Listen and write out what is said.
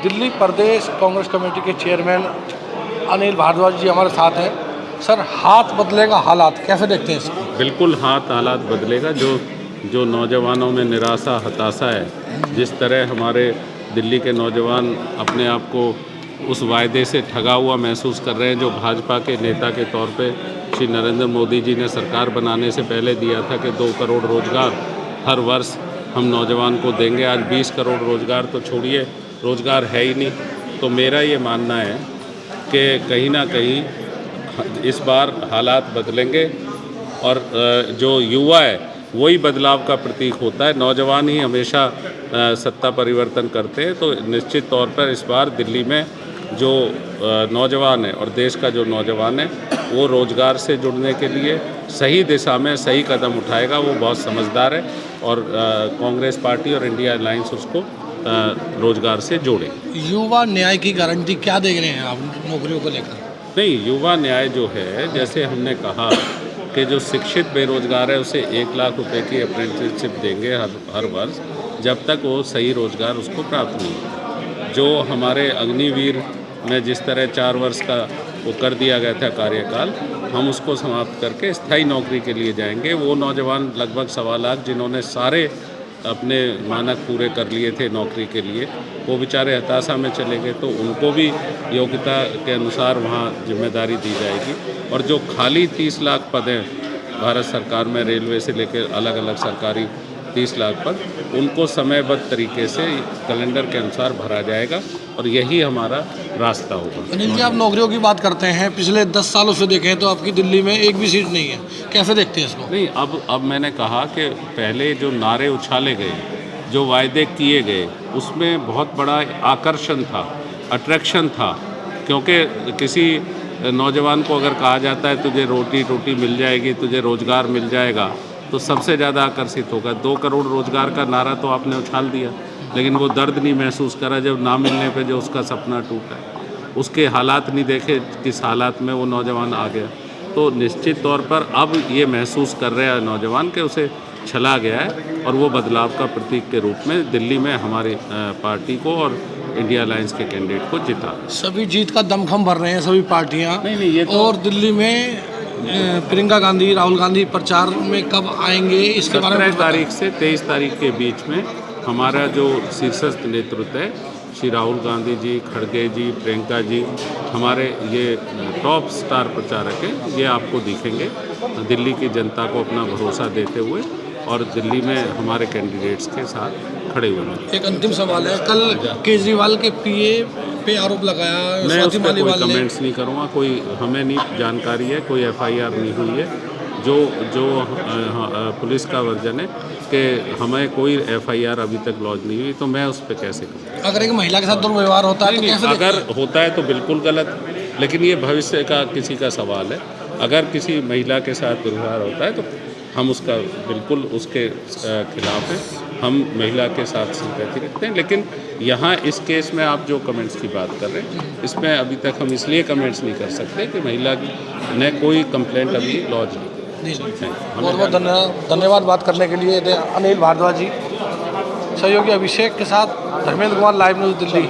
दिल्ली प्रदेश Congress committee के chairman Anil Bhardwaj जी हमारे साथ हैं। सर, हाथ बदलेगा हालात, कैसे देखते हैं इसको? बिल्कुल हालात बदलेगा। जो नौजवानों में निराशा हताशा है, जिस तरह हमारे दिल्ली के नौजवान अपने आप को उस वायदे से ठगा हुआ महसूस कर रहे हैं जो भाजपा के नेता के तौर पे श्री नरेंद्र मोदी जी ने सरकार बनाने से पहले दिया था कि 2 करोड़ रोज़गार हर वर्ष हम नौजवान को देंगे। आज 20 करोड़ रोज़गार तो छोड़िए, रोज़गार है ही नहीं। तो मेरा ये मानना है कि कहीं ना कहीं इस बार हालात बदलेंगे और जो युवा है वही बदलाव का प्रतीक होता है। नौजवान ही हमेशा सत्ता परिवर्तन करते हैं। तो निश्चित तौर पर इस बार दिल्ली में जो नौजवान है और देश का जो नौजवान है वो रोज़गार से जुड़ने के लिए सही दिशा में सही कदम उठाएगा। वो बहुत समझदार है और कांग्रेस पार्टी और इंडिया अलायंस उसको रोज़गार से जोड़े। युवा न्याय की गारंटी क्या दे रहे हैं आप नौकरियों को लेकर? नहीं, युवा न्याय जो है, जैसे हमने कहा कि जो शिक्षित बेरोजगार है उसे 1 लाख रुपए की अप्रेंटिसशिप देंगे हर वर्ष, जब तक वो सही रोज़गार उसको प्राप्त नहीं होता। जो हमारे अग्निवीर में जिस तरह 4 वर्ष का वो कर दिया गया था कार्यकाल, हम उसको समाप्त करके स्थायी नौकरी के लिए जाएंगे। वो नौजवान लगभग 1.25 लाख जिन्होंने सारे अपने मानक पूरे कर लिए थे नौकरी के लिए, वो बेचारे हताशा में चले गए। तो उनको भी योग्यता के अनुसार वहाँ जिम्मेदारी दी जाएगी। और जो खाली 30 लाख पद हैं भारत सरकार में, रेलवे से लेकर अलग अलग सरकारी 30 लाख पद, उनको समयबद्ध तरीके से कैलेंडर के अनुसार भरा जाएगा और यही हमारा रास्ता होगा। अनिल जी, आप नौकरियों की बात करते हैं, पिछले 10 सालों से देखें तो आपकी दिल्ली में एक भी सीट नहीं है, कैसे देखते हैं इसको? नहीं, अब मैंने कहा कि पहले जो नारे उछाले गए, जो वायदे किए गए, उसमें बहुत बड़ा आकर्षण था, अट्रैक्शन था। क्योंकि किसी नौजवान को अगर कहा जाता है तुझे रोटी रोटी मिल जाएगी, तुझे रोज़गार मिल जाएगा, तो सबसे ज़्यादा आकर्षित होगा। 2 करोड़ रोज़गार का नारा तो आपने उछाल दिया, लेकिन वो दर्द नहीं महसूस करा जब ना मिलने पे जो उसका सपना टूटा, उसके हालात नहीं देखे किस हालात में वो नौजवान आ गया। तो निश्चित तौर पर अब ये महसूस कर रहे हैं नौजवान कि उसे छला गया है और वो बदलाव का प्रतीक के रूप में दिल्ली में हमारी पार्टी को और इंडिया अलायंस के कैंडिडेट को जिता। सभी जीत का दमखम भर रहे हैं सभी पार्टियां। नहीं, ये तो और दिल्ली में प्रियंका गांधी, राहुल गांधी प्रचार में कब आएंगे इसके बारे में? 17 तारीख से 23 तारीख के बीच में हमारा जो शीर्षस्थ नेतृत्व है, श्री राहुल गांधी जी, खड़गे जी, प्रियंका जी, हमारे ये टॉप स्टार प्रचारक हैं, ये आपको दिखेंगे दिल्ली की जनता को अपना भरोसा देते हुए और दिल्ली में हमारे कैंडिडेट्स के साथ खड़े हुए हैं। एक अंतिम सवाल है, कल केजरीवाल के पीए पे आरोप लगाया मैं उस स्वाति पर कोई मालीवाल ने। कमेंट्स नहीं करूँगा। कोई हमें नहीं जानकारी है, कोई FIR नहीं हुई है। जो पुलिस का वर्जन है कि हमें कोई FIR अभी तक लॉन्च नहीं हुई, तो मैं उस पर कैसे कहूँ? अगर एक महिला के साथ दुर्व्यवहार होता है तो कैसे देखते हैं? अगर होता है तो बिल्कुल गलत, लेकिन ये भविष्य का किसी का सवाल है। अगर किसी महिला के साथ दुर्व्यवहार होता है तो हम उसका बिल्कुल उसके खिलाफ है। हम महिला के साथ सिंपैथी रखते हैं, लेकिन यहाँ इस केस में आप जो कमेंट्स की बात कर रहे हैं, इसमें अभी तक हम इसलिए कमेंट्स नहीं कर सकते कि महिला ने कोई कंप्लेंट अभी लॉन्च नहीं की। बहुत बहुत धन्यवाद बात करने के लिए अनिल भारद्वाज जी। सहयोगी अभिषेक के साथ धर्मेंद्र कुमार, लाइव न्यूज़ दिल्ली।